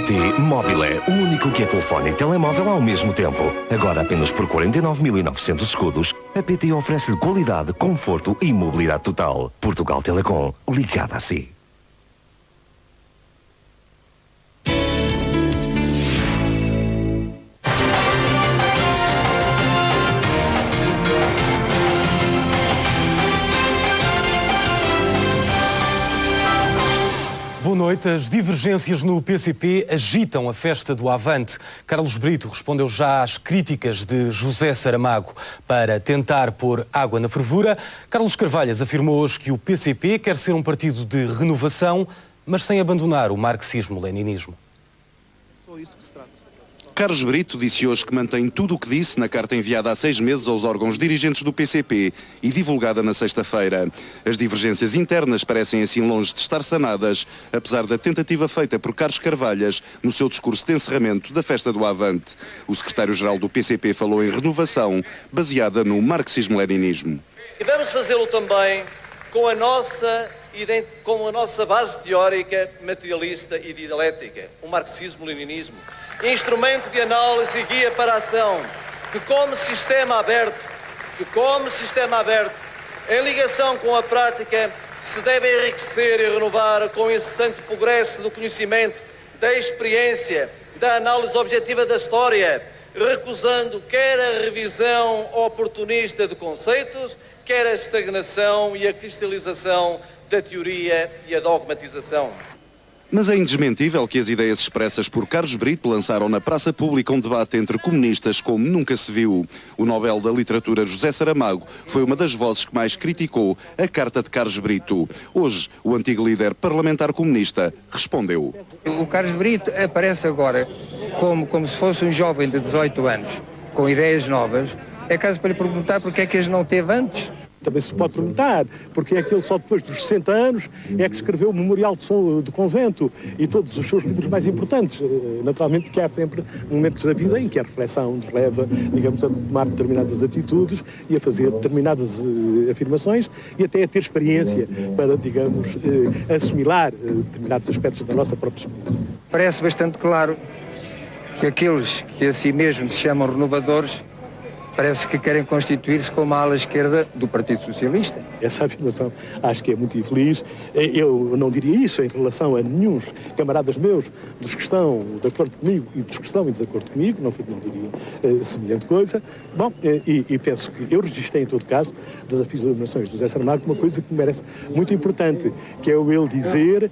PT Mobile, o único que é telefone e telemóvel ao mesmo tempo. Agora apenas por 49.900 escudos, a PT oferece-lhe qualidade, conforto e mobilidade total. Portugal Telecom, ligada a si. Boa noite. As divergências no PCP agitam a festa do Avante. Carlos Brito respondeu já às críticas de José Saramago para tentar pôr água na fervura. Carlos Carvalhas afirmou hoje que o PCP quer ser um partido de renovação, mas sem abandonar o marxismo-leninismo. Carlos Brito disse hoje que mantém tudo o que disse na carta enviada há 6 meses aos órgãos dirigentes do PCP e divulgada na sexta-feira. As divergências internas parecem assim longe de estar sanadas, apesar da tentativa feita por Carlos Carvalhas no seu discurso de encerramento da festa do Avante. O secretário-geral do PCP falou em renovação baseada no marxismo-leninismo. E vamos fazê-lo também com a nossa base teórica, materialista e dialética, o marxismo-leninismo. Instrumento de análise e guia para a ação, que como sistema aberto, em ligação com a prática, se deve enriquecer e renovar com o incessante progresso do conhecimento, da experiência, da análise objetiva da história, recusando quer a revisão oportunista de conceitos, quer a estagnação e a cristalização da teoria e a dogmatização. Mas é indesmentível que as ideias expressas por Carlos Brito lançaram na praça pública um debate entre comunistas como nunca se viu. O Nobel da Literatura José Saramago foi uma das vozes que mais criticou a carta de Carlos Brito. Hoje, o antigo líder parlamentar comunista respondeu. O Carlos Brito aparece agora como se fosse um jovem de 18 anos, com ideias novas. É caso para lhe perguntar porque é que as não teve antes. Também se pode perguntar porque é que ele só depois dos 60 anos é que escreveu o Memorial do Convento e todos os seus livros mais importantes. Naturalmente que há sempre momentos da vida em que a reflexão nos leva, digamos, a tomar determinadas atitudes e a fazer determinadas afirmações e até a ter experiência para, digamos, assimilar determinados aspectos da nossa própria experiência. Parece bastante claro que aqueles que a si mesmos se chamam renovadores parece que querem constituir-se como a ala esquerda do Partido Socialista. Essa afirmação acho que é muito infeliz. Eu não diria isso em relação a nenhum camaradas meus, dos que estão de acordo comigo e dos que estão em desacordo comigo, não diria semelhante coisa. Bom, e penso que eu registrei em todo caso das afirmações do José Saramago uma coisa que me parece muito importante, que é o ele dizer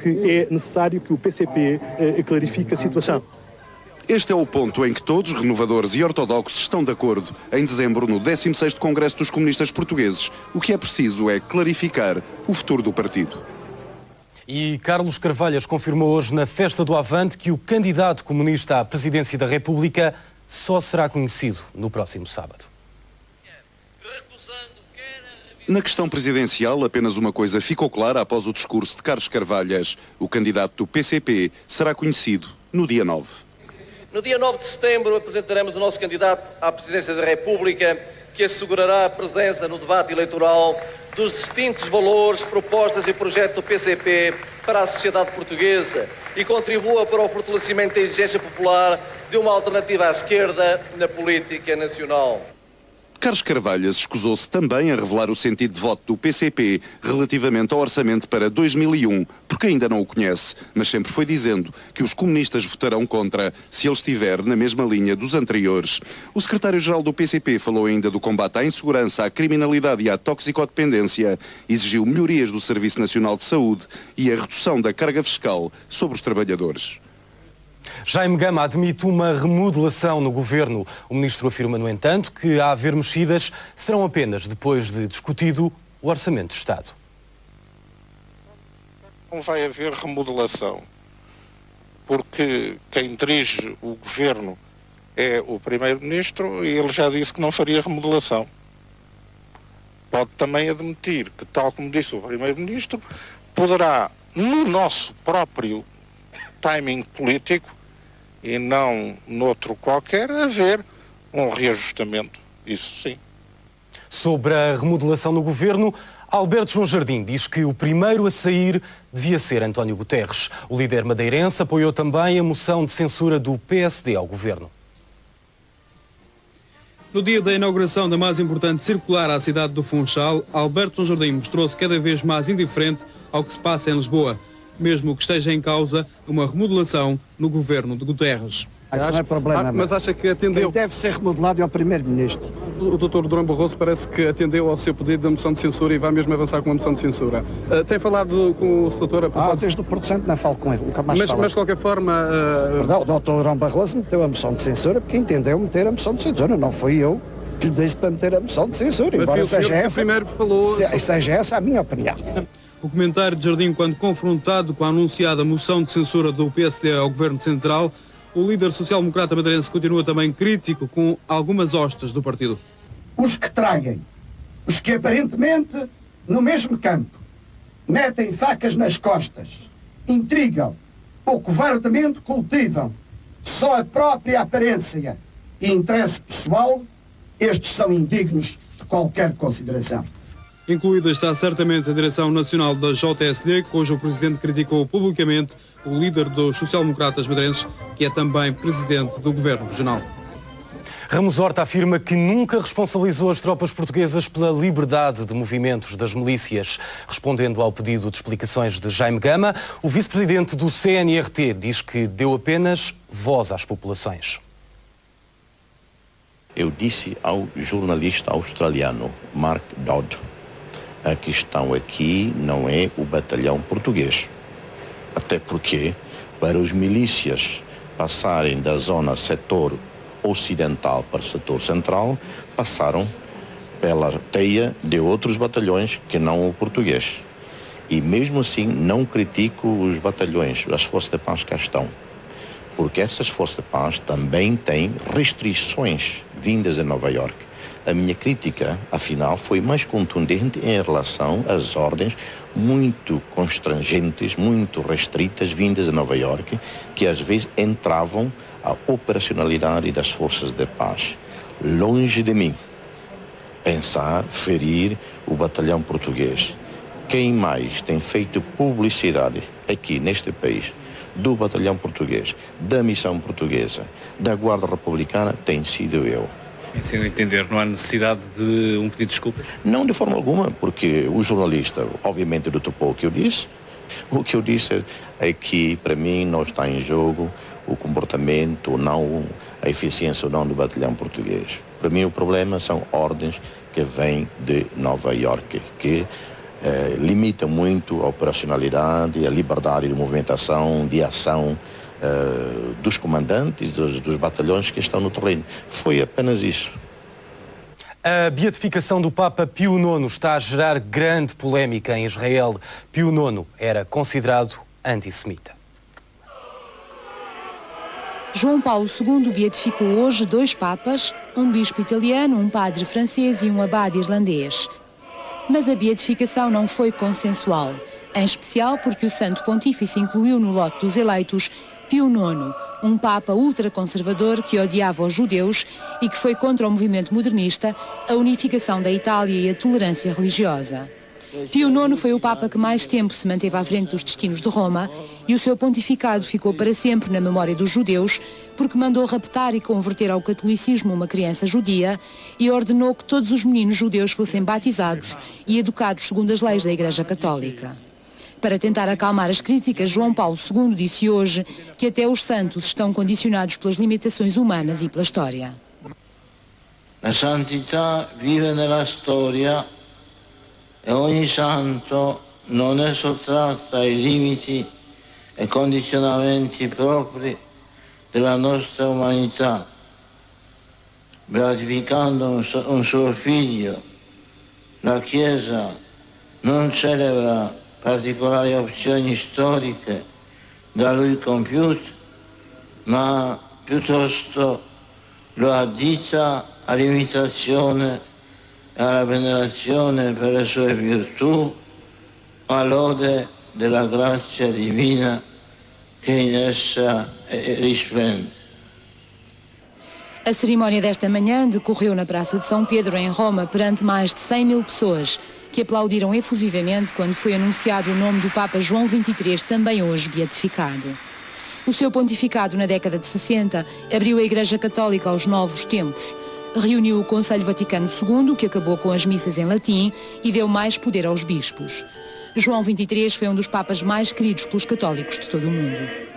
que é necessário que o PCP clarifique a situação. Este é o ponto em que todos, renovadores e ortodoxos, estão de acordo. Em dezembro, no 16º Congresso dos Comunistas Portugueses, o que é preciso é clarificar o futuro do partido. E Carlos Carvalhas confirmou hoje na festa do Avante que o candidato comunista à presidência da República só será conhecido no próximo sábado. Na questão presidencial, apenas uma coisa ficou clara após o discurso de Carlos Carvalhas. O candidato do PCP será conhecido no dia 9. No dia 9 de setembro apresentaremos o nosso candidato à presidência da República, que assegurará a presença no debate eleitoral dos distintos valores, propostas e projetos do PCP para a sociedade portuguesa e contribua para o fortalecimento da exigência popular de uma alternativa à esquerda na política nacional. Carlos Carvalhas escusou-se também a revelar o sentido de voto do PCP relativamente ao orçamento para 2001, porque ainda não o conhece, mas sempre foi dizendo que os comunistas votarão contra se ele estiver na mesma linha dos anteriores. O secretário-geral do PCP falou ainda do combate à insegurança, à criminalidade e à toxicodependência, exigiu melhorias do Serviço Nacional de Saúde e a redução da carga fiscal sobre os trabalhadores. Jaime Gama admite uma remodelação no governo. O ministro afirma, no entanto, que a haver mexidas serão apenas depois de discutido o Orçamento de Estado. Não vai haver remodelação, porque quem dirige o governo é o primeiro-ministro e ele já disse que não faria remodelação. Pode também admitir que, tal como disse o primeiro-ministro, poderá, no nosso próprio timing político, e não noutro qualquer, haver um reajustamento. Isso sim. Sobre a remodelação no governo, Alberto João Jardim diz que o primeiro a sair devia ser António Guterres. O líder madeirense apoiou também a moção de censura do PSD ao governo. No dia da inauguração da mais importante circular à cidade do Funchal, Alberto João Jardim mostrou-se cada vez mais indiferente ao que se passa em Lisboa, mesmo que esteja em causa uma remodelação no governo de Guterres. Isso não é problema. Mas acha que atendeu? Quem deve ser remodelado é o Primeiro-Ministro. O Dr. Durão Barroso parece que atendeu ao seu pedido da moção de censura e vai mesmo avançar com a moção de censura. Tem falado com o Dr. a propósito? Desde o Porto não falo com ele, nunca mais falo. Mas de qualquer forma... Perdão, o Dr. Durão Barroso meteu a moção de censura porque entendeu meter a moção de censura. Não fui eu que lhe disse para meter a moção de censura, embora seja essa a minha opinião. O comentário de Jardim, quando confrontado com a anunciada moção de censura do PSD ao Governo Central, o líder social-democrata madeirense continua também crítico com algumas hostes do partido. Os que traem, os que aparentemente, no mesmo campo, metem facas nas costas, intrigam ou covardemente cultivam só a própria aparência e interesse pessoal, estes são indignos de qualquer consideração. Incluída está certamente a direção nacional da JSD, cujo presidente criticou publicamente o líder dos social-democratas madeirenses, que é também presidente do governo regional. Ramos Horta afirma que nunca responsabilizou as tropas portuguesas pela liberdade de movimentos das milícias. Respondendo ao pedido de explicações de Jaime Gama, o vice-presidente do CNRT diz que deu apenas voz às populações. Eu disse ao jornalista australiano Mark Dodd: a questão aqui não é o batalhão português. Até porque, para os milícias passarem da zona setor ocidental para o setor central, passaram pela teia de outros batalhões que não o português. E mesmo assim não critico os batalhões, as forças de paz que cá estão. Porque essas forças de paz também têm restrições vindas de Nova Iorque. A minha crítica, afinal, foi mais contundente em relação às ordens muito constrangentes, muito restritas, vindas de Nova Iorque, que às vezes entravam a operacionalidade das forças de paz. Longe de mim pensar, ferir o batalhão português. Quem mais tem feito publicidade aqui neste país do batalhão português, da missão portuguesa, da Guarda Republicana, tem sido eu. Se eu entender, não há necessidade de um pedido de desculpa? Não, de forma alguma, porque o jornalista, obviamente, detopou o que eu disse. O que eu disse é que, para mim, não está em jogo o comportamento ou não, a eficiência ou não do batalhão português. Para mim, o problema são ordens que vêm de Nova Iorque, que limitam muito a operacionalidade, a liberdade de movimentação, de ação dos comandantes, dos batalhões que estão no terreno. Foi apenas isso. A beatificação do Papa Pio IX está a gerar grande polémica em Israel. Pio IX era considerado antissemita. João Paulo II beatificou hoje 2 papas, um bispo italiano, um padre francês e um abade irlandês. Mas a beatificação não foi consensual, em especial porque o Santo Pontífice incluiu no lote dos eleitos Pio IX, um papa ultraconservador que odiava os judeus e que foi contra o movimento modernista, a unificação da Itália e a tolerância religiosa. Pio IX foi o papa que mais tempo se manteve à frente dos destinos de Roma e o seu pontificado ficou para sempre na memória dos judeus porque mandou raptar e converter ao catolicismo uma criança judia e ordenou que todos os meninos judeus fossem batizados e educados segundo as leis da Igreja Católica. Para tentar acalmar as críticas, João Paulo II disse hoje que até os santos estão condicionados pelas limitações humanas e pela história. La santità vive nella storia e ogni santo non è sottratto ai limiti e condizionamenti propri della nostra umanità. Beatificando un suo figlio, la Chiesa non celebra particolari opzioni storiche da lui compiute, ma piuttosto lo addita all'imitazione e alla venerazione per le sue virtù, a lode della grazia divina che in essa risplende. A cerimónia desta manhã decorreu na Praça de São Pedro, em Roma, perante mais de 100 mil pessoas. que aplaudiram efusivamente quando foi anunciado o nome do Papa João XXIII, também hoje beatificado. O seu pontificado na década de 60 abriu a Igreja Católica aos novos tempos. Reuniu o Conselho Vaticano II, que acabou com as missas em latim e deu mais poder aos bispos. João XXIII foi um dos papas mais queridos pelos católicos de todo o mundo.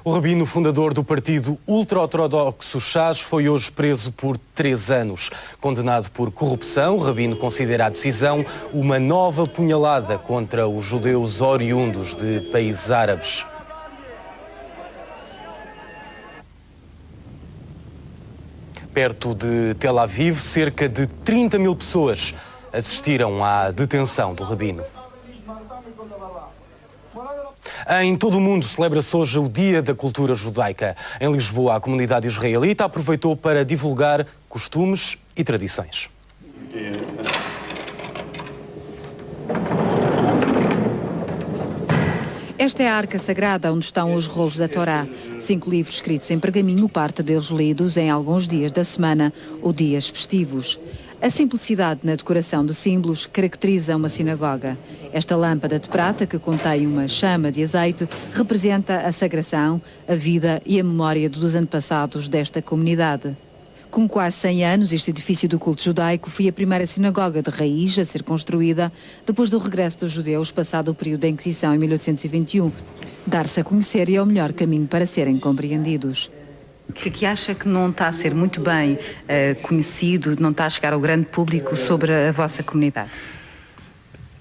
O rabino fundador do partido ultra-ortodoxo Chas foi hoje preso por 3 anos. Condenado por corrupção, o rabino considera a decisão uma nova punhalada contra os judeus oriundos de países árabes. Perto de Tel Aviv, cerca de 30 mil pessoas assistiram à detenção do rabino. Em todo o mundo celebra-se hoje o Dia da Cultura Judaica. Em Lisboa, a comunidade israelita aproveitou para divulgar costumes e tradições. Esta é a Arca Sagrada, onde estão os rolos da Torá. 5 livros escritos em pergaminho, parte deles lidos em alguns dias da semana ou dias festivos. A simplicidade na decoração de símbolos caracteriza uma sinagoga. Esta lâmpada de prata, que contém uma chama de azeite, representa a sagração, a vida e a memória dos antepassados desta comunidade. Com quase 100 anos, este edifício do culto judaico foi a primeira sinagoga de raiz a ser construída depois do regresso dos judeus passado o período da Inquisição em 1821. Dar-se a conhecer é o melhor caminho para serem compreendidos. O que acha que não está a ser muito bem conhecido, não está a chegar ao grande público sobre a vossa comunidade?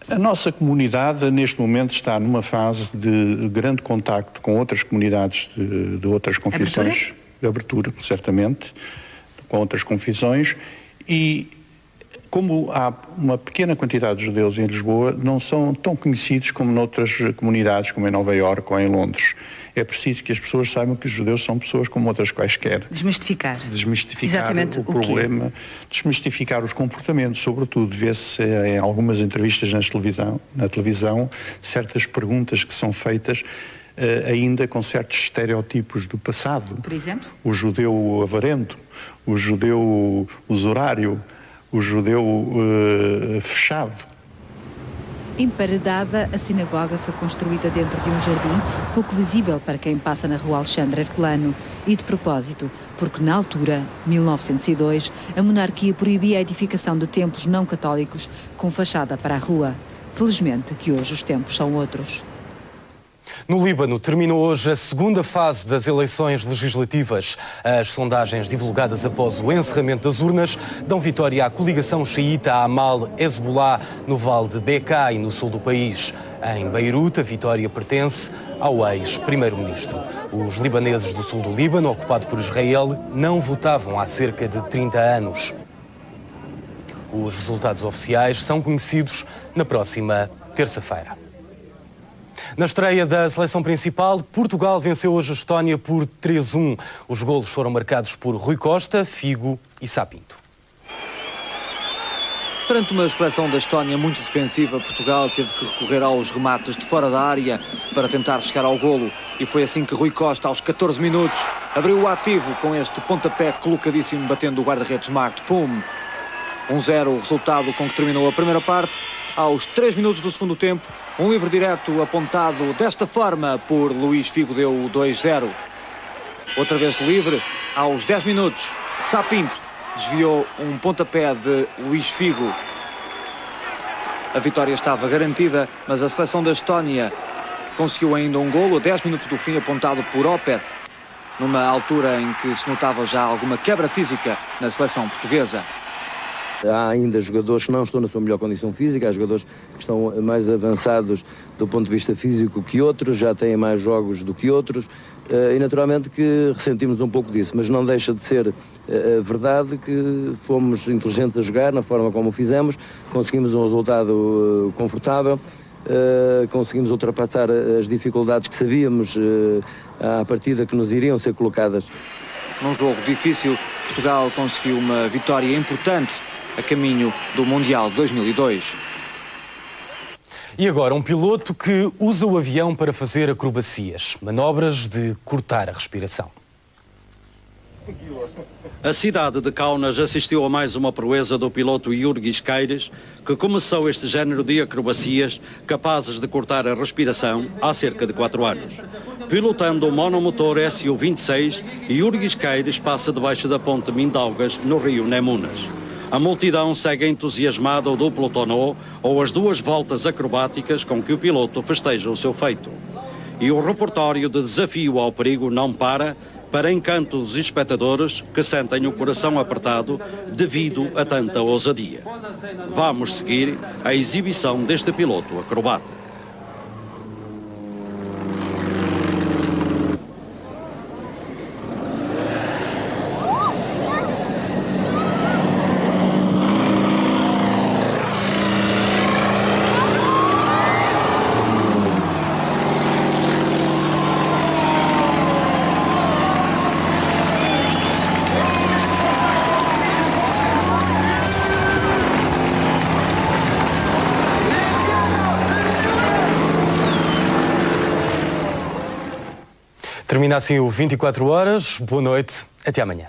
A nossa comunidade, neste momento, está numa fase de grande contacto com outras comunidades de outras confissões. Abertura, certamente, com outras confissões. E como há uma pequena quantidade de judeus em Lisboa, não são tão conhecidos como noutras comunidades, como em Nova Iorque ou em Londres. É preciso que as pessoas saibam que os judeus são pessoas como outras quaisquer. Desmistificar. Exatamente o problema, desmistificar os comportamentos, sobretudo. Vê-se em algumas entrevistas na televisão, certas perguntas que são feitas ainda com certos estereótipos do passado. Por exemplo? O judeu avarento, o judeu usurário, o judeu fechado. Emparedada, a sinagoga foi construída dentro de um jardim pouco visível para quem passa na rua Alexandre Herculano. E de propósito, porque na altura, 1902, a monarquia proibia a edificação de templos não católicos com fachada para a rua. Felizmente que hoje os tempos são outros. No Líbano, terminou hoje a segunda fase das eleições legislativas. As sondagens divulgadas após o encerramento das urnas dão vitória à coligação xiita Amal-Hezbollah no Vale de Bekaa e no sul do país. Em Beirute, a vitória pertence ao ex-primeiro-ministro. Os libaneses do sul do Líbano, ocupado por Israel, não votavam há cerca de 30 anos. Os resultados oficiais são conhecidos na próxima terça-feira. Na estreia da seleção principal, Portugal venceu hoje a Estónia por 3-1. Os golos foram marcados por Rui Costa, Figo e Sapinto. Perante uma seleção da Estónia muito defensiva, Portugal teve que recorrer aos remates de fora da área para tentar chegar ao golo. E foi assim que Rui Costa, aos 14 minutos, abriu o ativo com este pontapé colocadíssimo, batendo o guarda-redes Marte. Pum! 1-0, o resultado com que terminou a primeira parte. Aos 3 minutos do segundo tempo, um livre direto apontado desta forma por Luís Figo deu o 2-0. Outra vez de livre, aos 10 minutos, Sapinto desviou um pontapé de Luís Figo. A vitória estava garantida, mas a seleção da Estónia conseguiu ainda um golo a 10 minutos do fim, apontado por Oper, numa altura em que se notava já alguma quebra física na seleção portuguesa. Há ainda jogadores que não estão na sua melhor condição física, há jogadores que estão mais avançados do ponto de vista físico que outros, já têm mais jogos do que outros, e naturalmente que ressentimos um pouco disso, mas não deixa de ser verdade que fomos inteligentes a jogar na forma como o fizemos, conseguimos um resultado confortável, conseguimos ultrapassar as dificuldades que sabíamos à partida que nos iriam ser colocadas. Num jogo difícil, Portugal conseguiu uma vitória importante a caminho do Mundial de 2002. E agora um piloto que usa o avião para fazer acrobacias, manobras de cortar a respiração. A cidade de Kaunas assistiu a mais uma proeza do piloto Jurgis Keires, que começou este género de acrobacias capazes de cortar a respiração há cerca de 4 anos. Pilotando o monomotor Su-26, Jurgis Keires passa debaixo da ponte Mindaugas, no rio Nemunas. A multidão segue entusiasmada o duplo tonneau ou as 2 voltas acrobáticas com que o piloto festeja o seu feito. E o repertório de desafio ao perigo não para encanto dos espectadores que sentem o coração apertado devido a tanta ousadia. Vamos seguir a exibição deste piloto acrobata. Termina assim o 24 horas. Boa noite. Até amanhã.